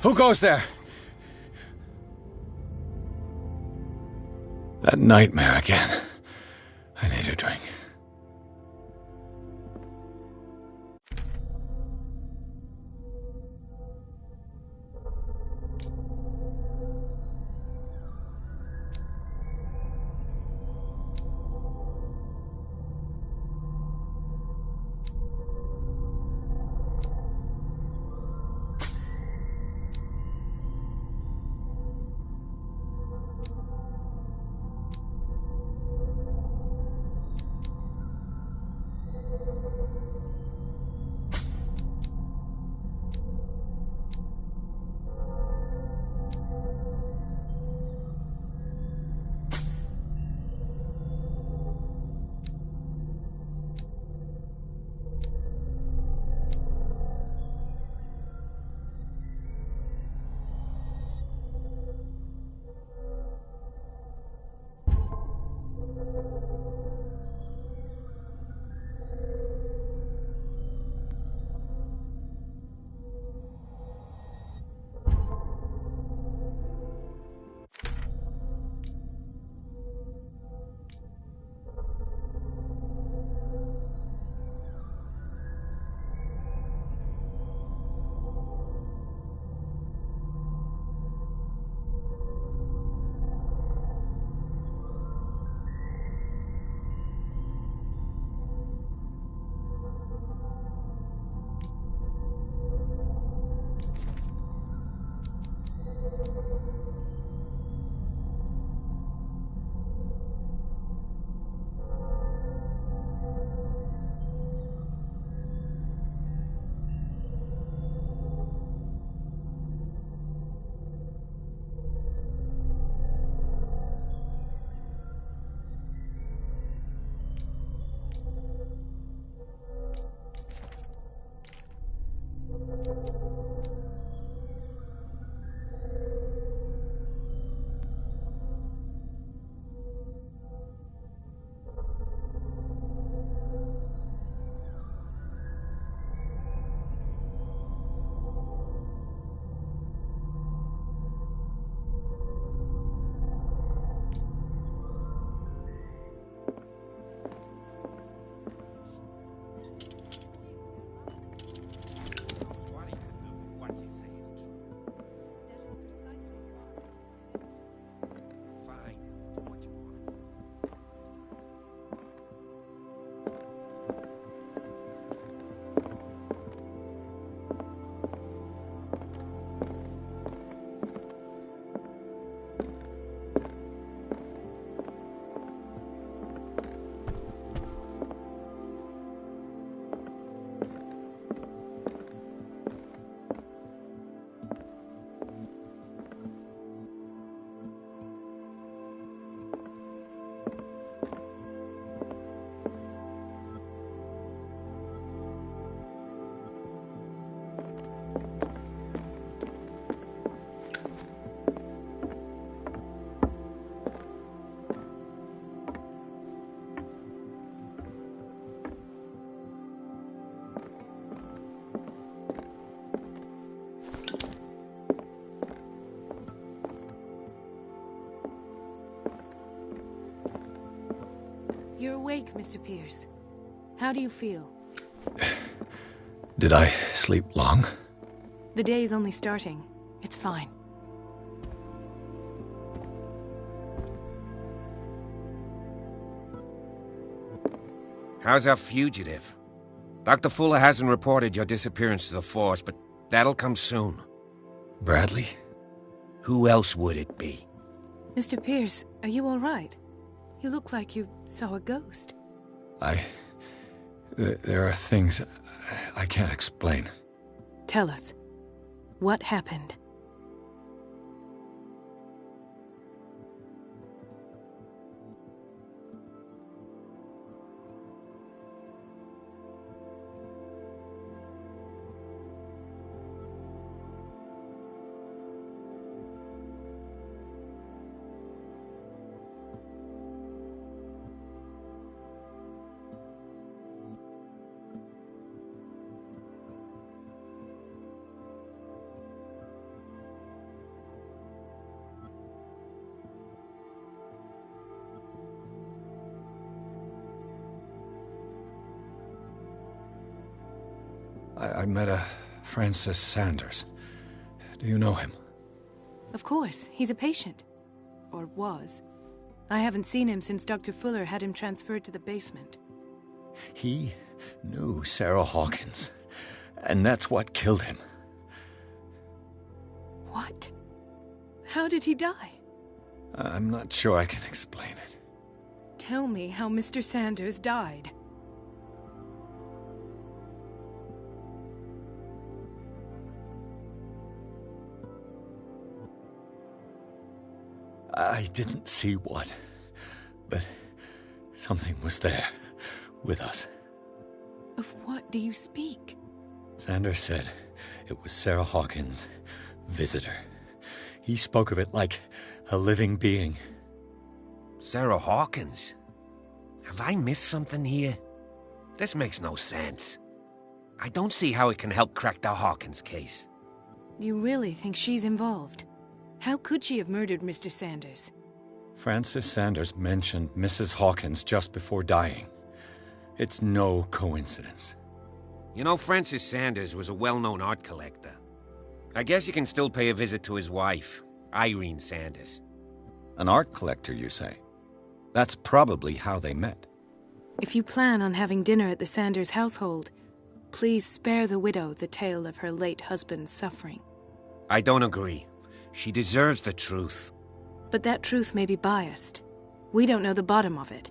Who goes there? That nightmare again. I need a drink. You're awake, Mr. Pierce. How do you feel? Did I sleep long? The day is only starting. It's fine. How's our fugitive? Dr. Fuller hasn't reported your disappearance to the force, but that'll come soon. Bradley? Who else would it be? Mr. Pierce, are you all right? You look like you saw a ghost. There are things I can't explain. Tell us. What happened? I met a Francis Sanders. Do you know him? Of course, he's a patient. Or was. I haven't seen him since Dr. Fuller had him transferred to the basement. He knew Sarah Hawkins, and that's what killed him. What? How did he die? I'm not sure I can explain it. Tell me how Mr. Sanders died. I didn't see what, but something was there, with us. Of what do you speak? Sanders said it was Sarah Hawkins' visitor. He spoke of it like a living being. Sarah Hawkins? Have I missed something here? This makes no sense. I don't see how it can help crack the Hawkins case. You really think she's involved? How could she have murdered Mr. Sanders? Francis Sanders mentioned Mrs. Hawkins just before dying. It's no coincidence. You know, Francis Sanders was a well-known art collector. I guess you can still pay a visit to his wife, Irene Sanders. An art collector, you say? That's probably how they met. If you plan on having dinner at the Sanders household, please spare the widow the tale of her late husband's suffering. I don't agree. She deserves the truth. But that truth may be biased. We don't know the bottom of it.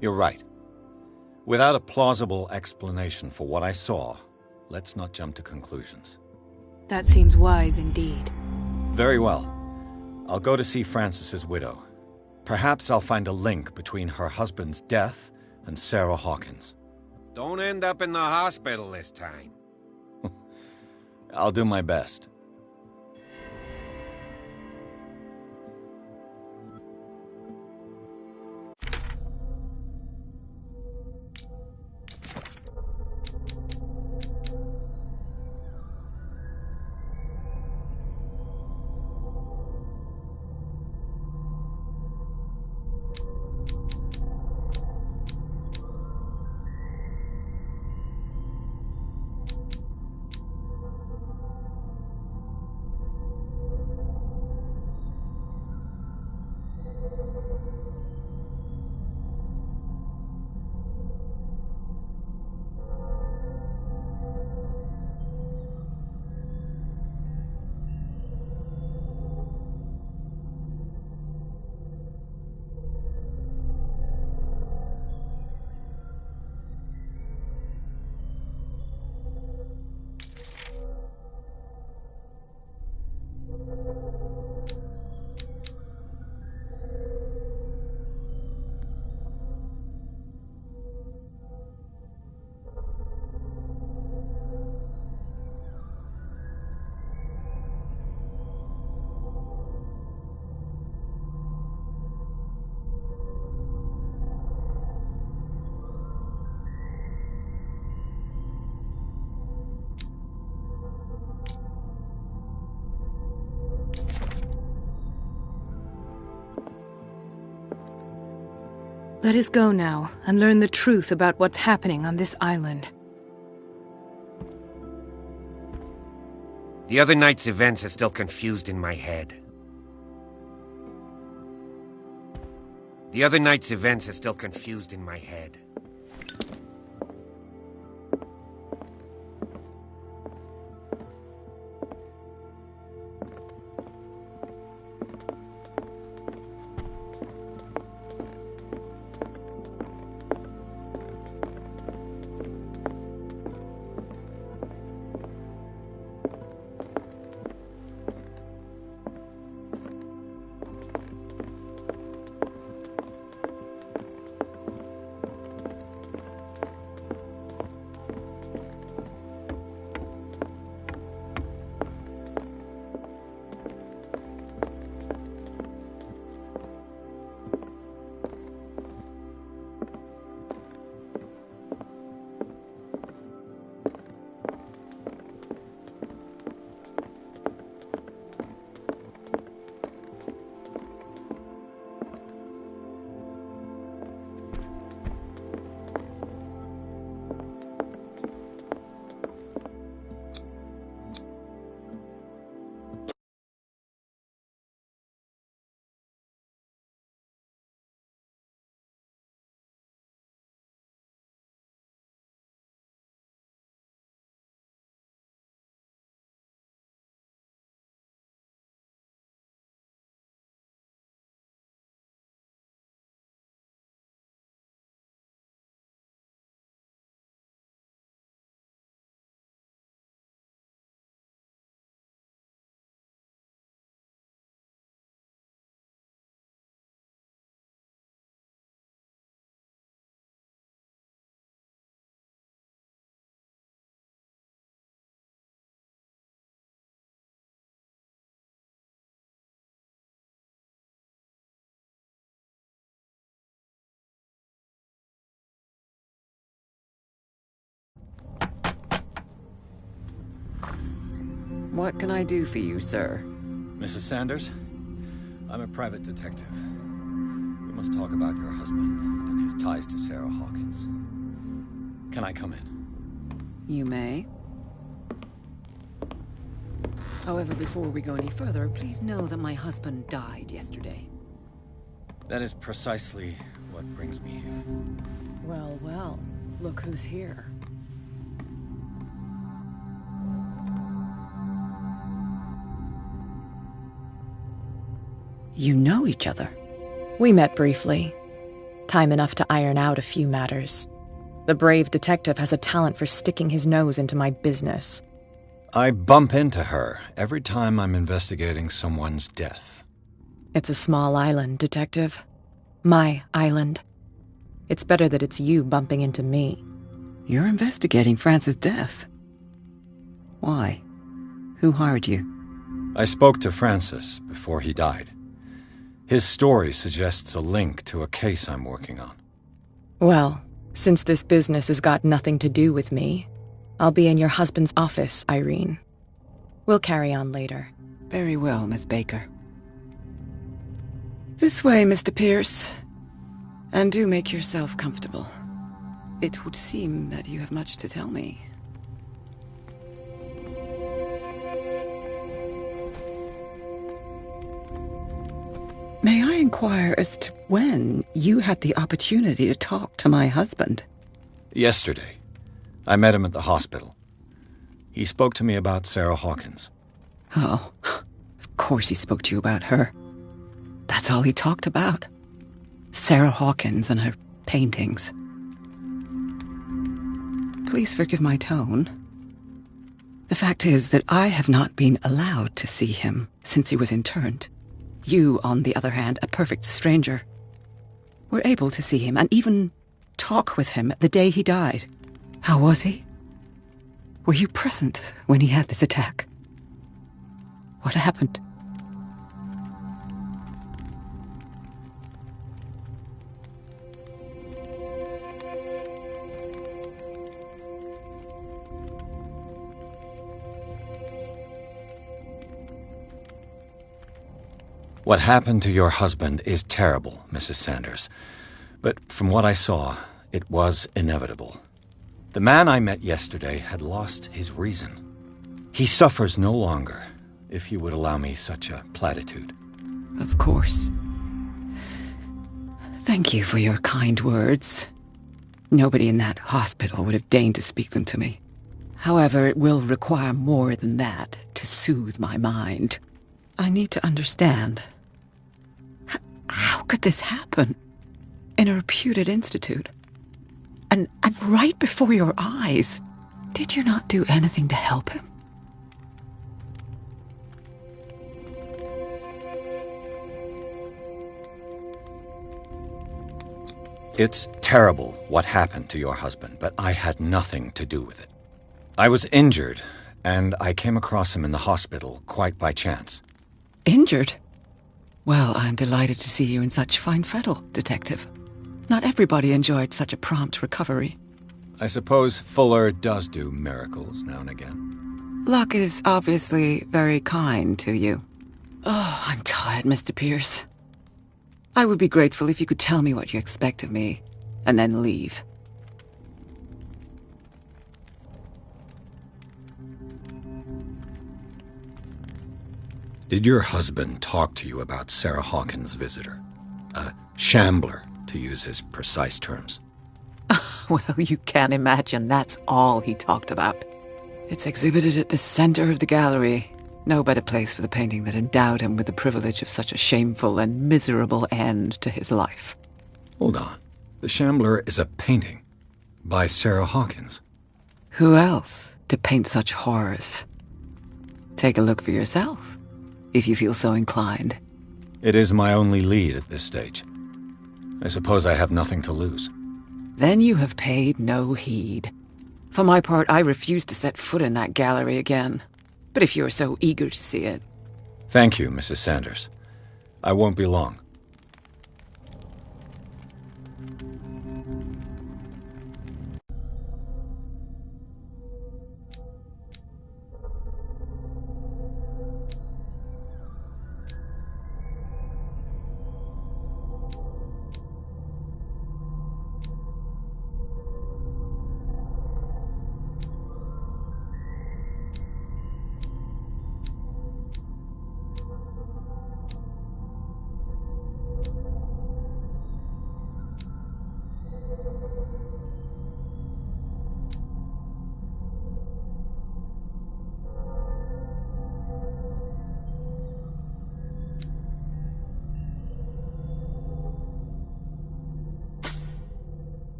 You're right. Without a plausible explanation for what I saw, let's not jump to conclusions. That seems wise indeed. Very well. I'll go to see Francis's widow. Perhaps I'll find a link between her husband's death and Sarah Hawkins. Don't end up in the hospital this time. I'll do my best. Let us go now and learn the truth about what's happening on this island. The other night's events are still confused in my head. The other night's events are still confused in my head. What can I do for you, sir? Mrs. Sanders, I'm a private detective. We must talk about your husband and his ties to Sarah Hawkins. Can I come in? You may. However, before we go any further, please know that my husband died yesterday. That is precisely what brings me here. Well, well, look who's here. You know each other? We met briefly. Time enough to iron out a few matters. The brave detective has a talent for sticking his nose into my business. I bump into her every time I'm investigating someone's death. It's a small island, Detective. My island. It's better that it's you bumping into me. You're investigating Francis' death. Why? Who hired you? I spoke to Francis before he died. His story suggests a link to a case I'm working on. Well, since this business has got nothing to do with me, I'll be in your husband's office, Irene. We'll carry on later. Very well, Miss Baker. This way, Mr. Pierce. And do make yourself comfortable. It would seem that you have much to tell me. May I inquire as to when you had the opportunity to talk to my husband? Yesterday, I met him at the hospital. He spoke to me about Sarah Hawkins. Oh, of course he spoke to you about her. That's all he talked about. Sarah Hawkins and her paintings. Please forgive my tone. The fact is that I have not been allowed to see him since he was interned. You, on the other hand, a perfect stranger, were able to see him and even talk with him the day he died. How was he? Were you present when he had this attack? What happened? What happened to your husband is terrible, Mrs. Sanders. But from what I saw, it was inevitable. The man I met yesterday had lost his reason. He suffers no longer, if you would allow me such a platitude. Of course. Thank you for your kind words. Nobody in that hospital would have deigned to speak them to me. However, it will require more than that to soothe my mind. I need to understand. How could this happen? In a reputed institute? And right before your eyes? Did you not do anything to help him? It's terrible what happened to your husband, but I had nothing to do with it. I was injured, and I came across him in the hospital quite by chance. Injured? Well, I'm delighted to see you in such fine fettle, Detective. Not everybody enjoyed such a prompt recovery. I suppose Fuller does do miracles now and again. Luck is obviously very kind to you. Oh, I'm tired, Mr. Pierce. I would be grateful if you could tell me what you expect of me, and then leave. Did your husband talk to you about Sarah Hawkins' visitor? A shambler, to use his precise terms. Well, you can imagine that's all he talked about. It's exhibited at the center of the gallery. No better place for the painting that endowed him with the privilege of such a shameful and miserable end to his life. Hold on. The Shambler is a painting by Sarah Hawkins. Who else to paint such horrors? Take a look for yourself, if you feel so inclined. It is my only lead at this stage. I suppose I have nothing to lose. Then you have paid no heed. For my part, I refuse to set foot in that gallery again. But if you're so eager to see it... Thank you, Mrs. Sanders. I won't be long.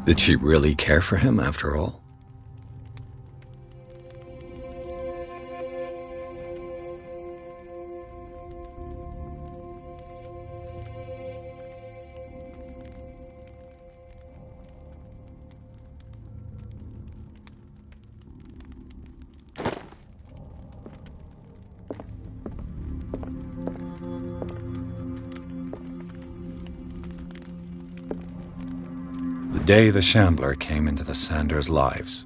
Did she really care for him after all? The day the Shambler came into the Sanders' lives.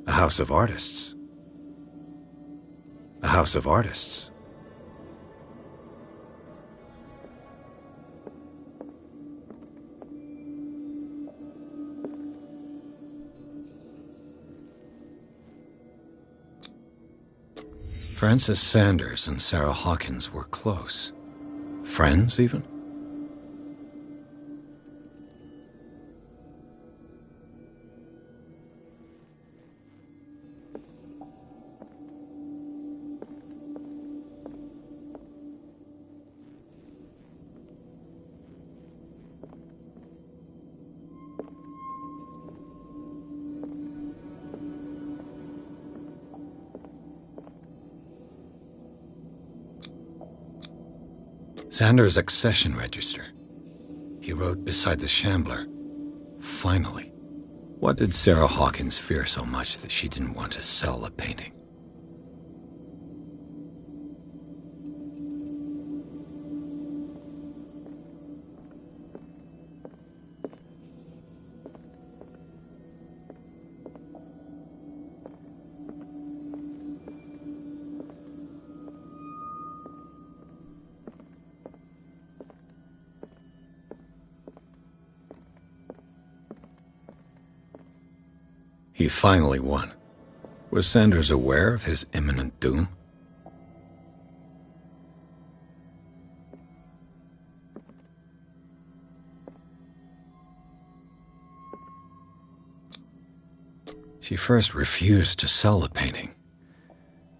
A house of artists. A house of artists. Francis Sanders and Sarah Hawkins were close. Friends, even? Sanders' accession register. He wrote beside the Shambler, "Finally." What did Sarah Hawkins fear so much that she didn't want to sell the painting? He finally won. Was Sanders aware of his imminent doom? She first refused to sell the painting.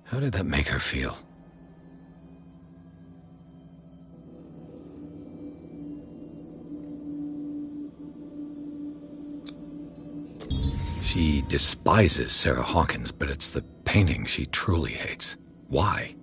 How did that make her feel? She despises Sarah Hawkins, but it's the painting she truly hates. Why?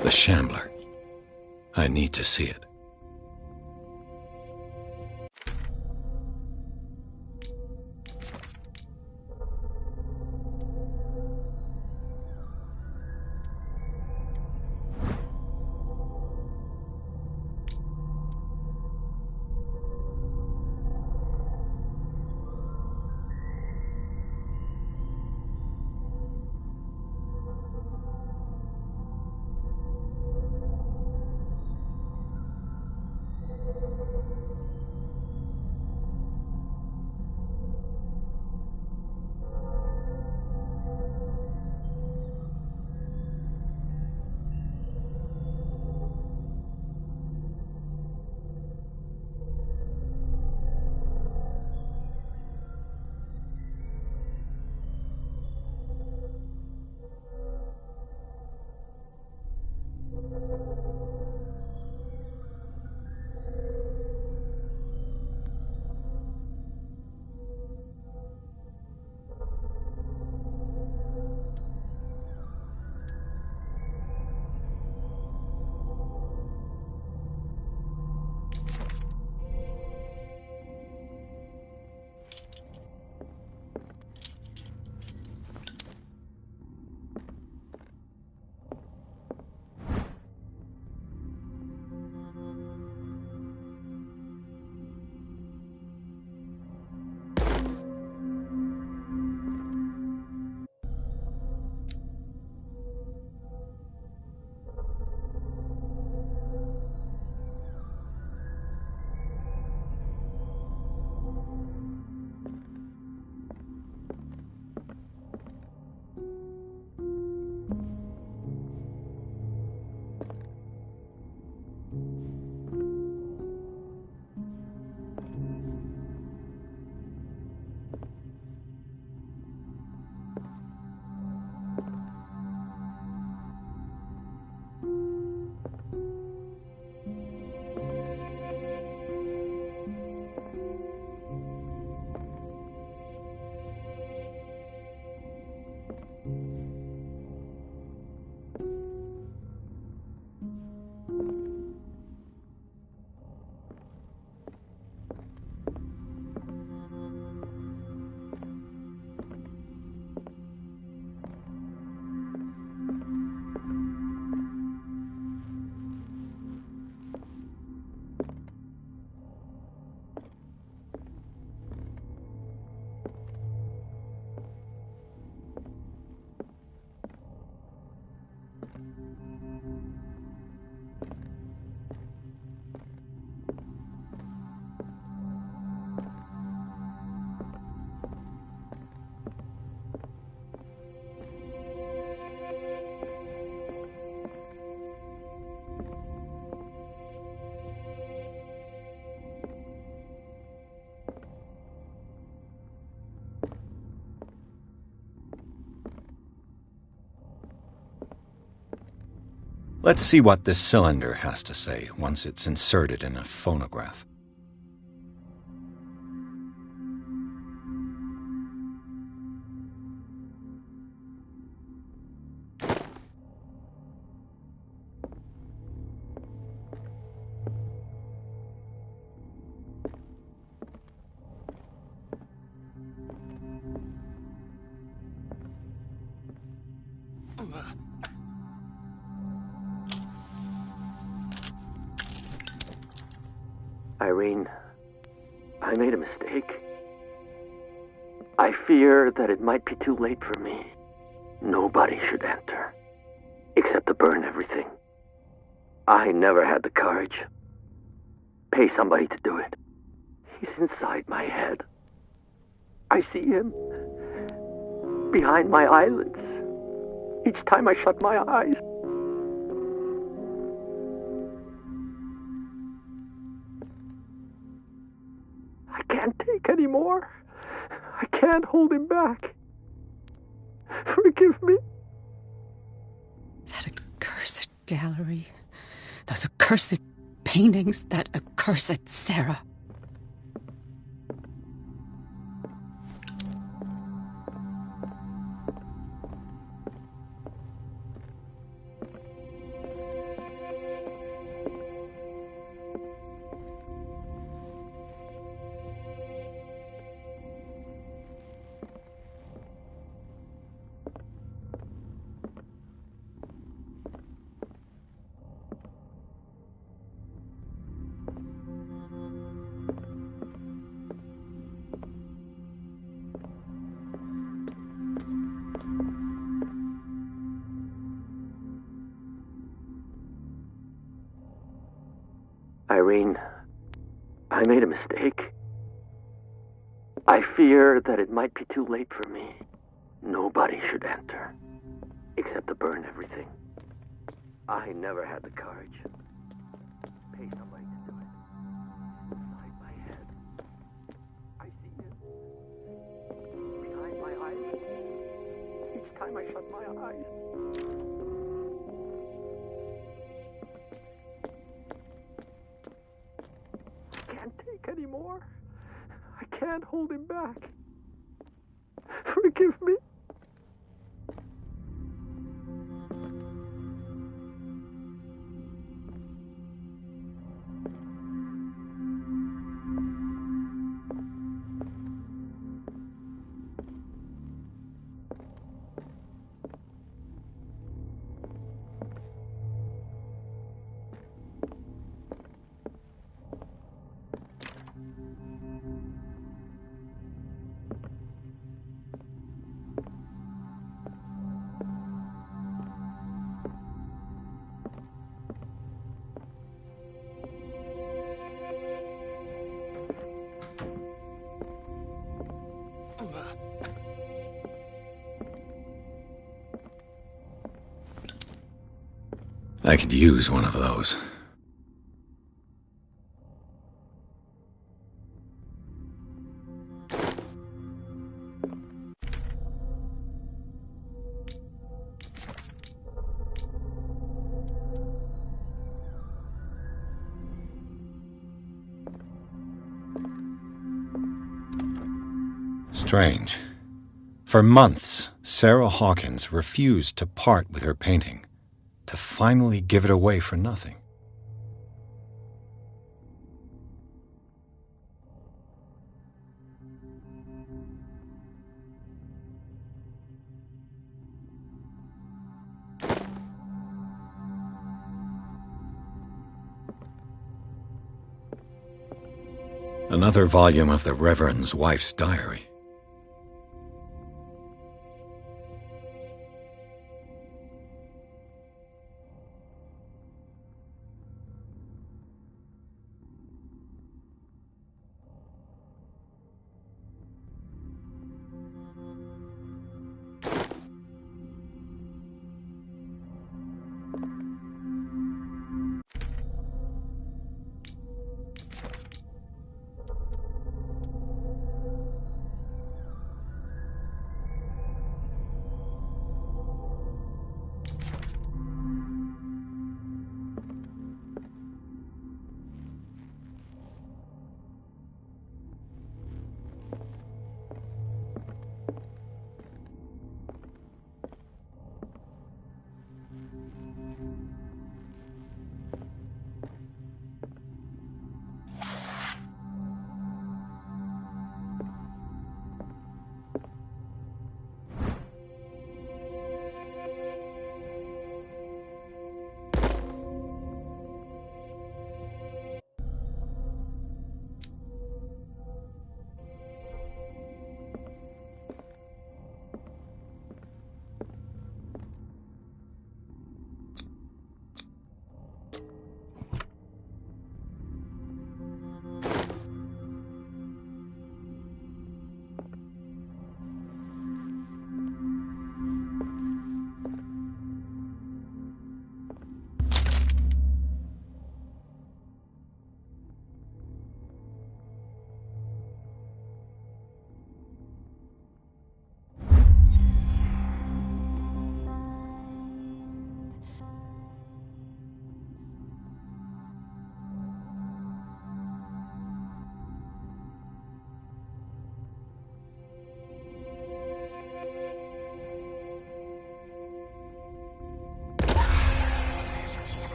The Shambler. I need to see it. Let's see what this cylinder has to say once it's inserted in a phonograph. Irene, I made a mistake. I fear that it might be too late for me. Nobody should enter, except to burn everything. I never had the courage. Pay somebody to do it. He's inside my head. I see him behind my eyelids each time I shut my eyes. I can't take any more. I can't hold him back. Forgive me. That accursed gallery. Those accursed paintings. That accursed Sarah. Irene, I made a mistake. I fear that it might be too late for me. Nobody should enter, except to burn everything. I never had the courage. Pay somebody to do it. Inside my head, I see him behind my eyelids each time I shut my eyes. Anymore. I can't hold him back. Forgive me. I could use one of those. Strange. For months, Sarah Hawkins refused to part with her painting, to finally give it away for nothing. Another volume of the Reverend's wife's diary.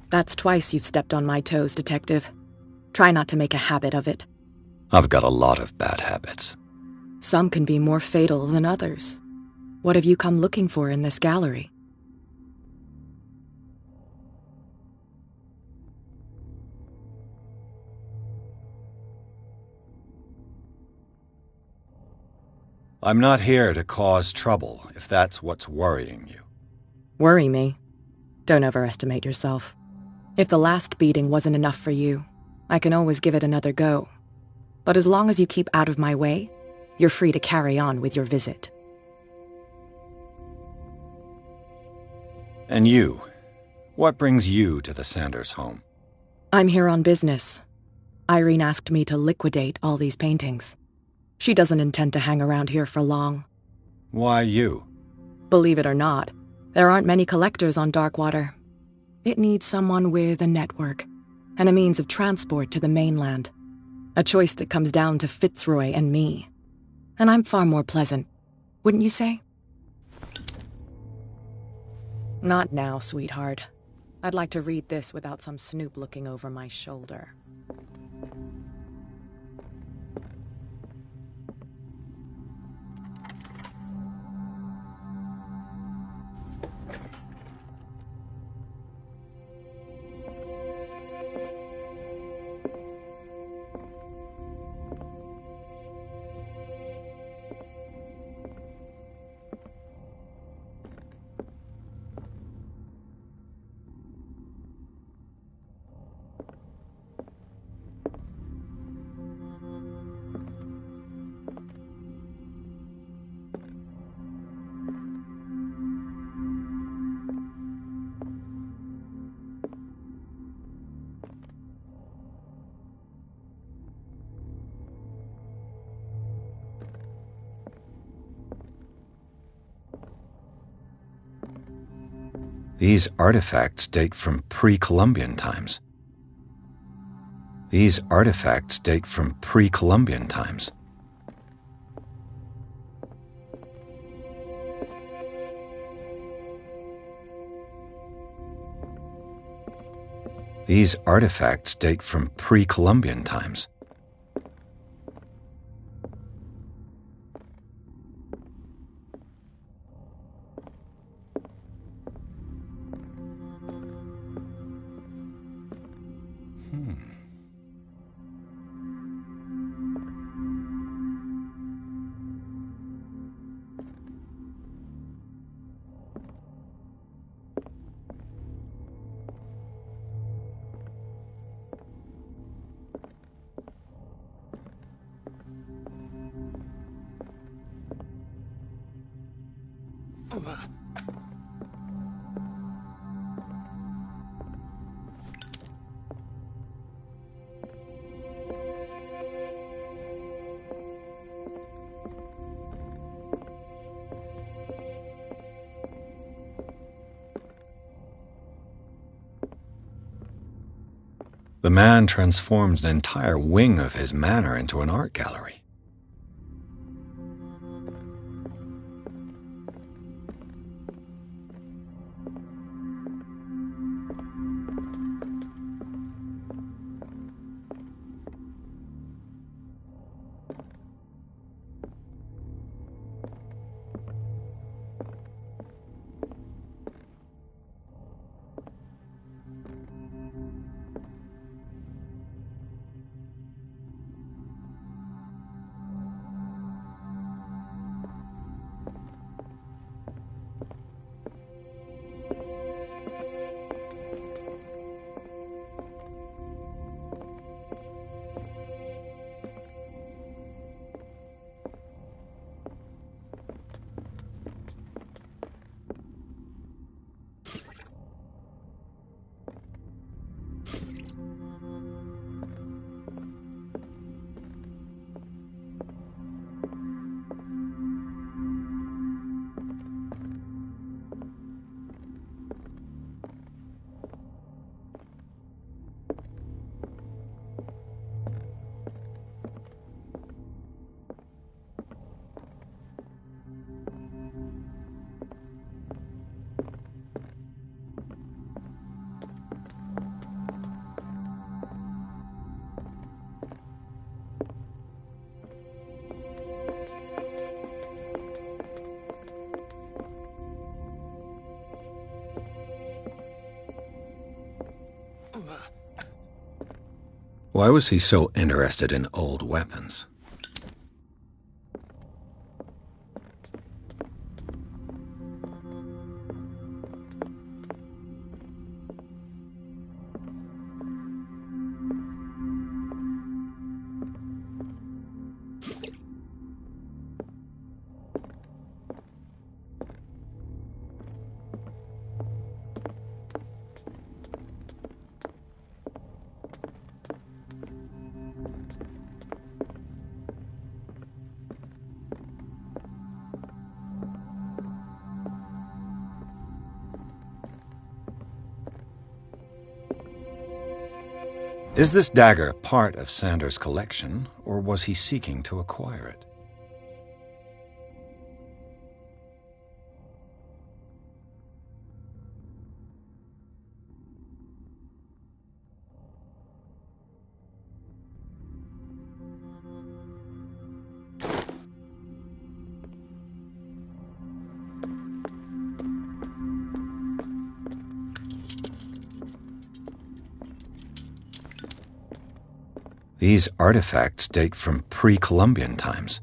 That's twice you've stepped on my toes, Detective. Try not to make a habit of it. I've got a lot of bad habits. Some can be more fatal than others. What have you come looking for in this gallery? I'm not here to cause trouble, if that's what's worrying you. Worry me? Don't overestimate yourself. If the last beating wasn't enough for you, I can always give it another go. But as long as you keep out of my way, you're free to carry on with your visit. And you? What brings you to the Sanders home? I'm here on business. Irene asked me to liquidate all these paintings. She doesn't intend to hang around here for long. Why you? Believe it or not, there aren't many collectors on Darkwater. It needs someone with a network and a means of transport to the mainland. A choice that comes down to Fitzroy and me. And I'm far more pleasant, wouldn't you say? Not now, sweetheart. I'd like to read this without some snoop looking over my shoulder. These artifacts date from pre-Columbian times. These artifacts date from pre-Columbian times. These artifacts date from pre-Columbian times. The man transforms an entire wing of his manor into an art gallery. Why was he so interested in old weapons? Is this dagger part of Sanders' collection, or was he seeking to acquire it? These artifacts date from pre-Columbian times.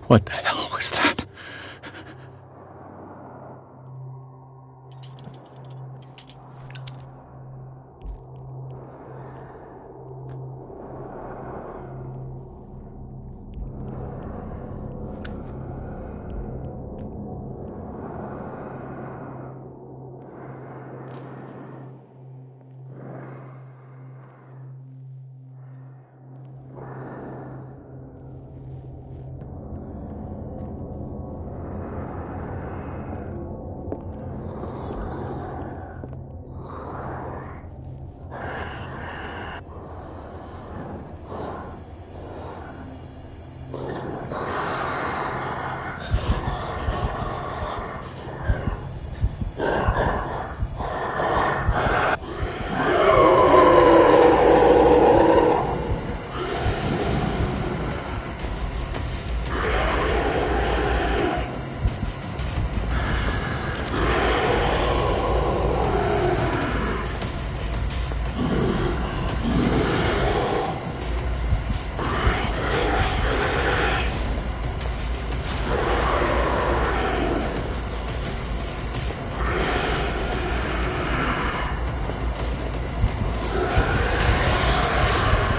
What the hell was that?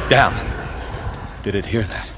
Damn. Did it hear that?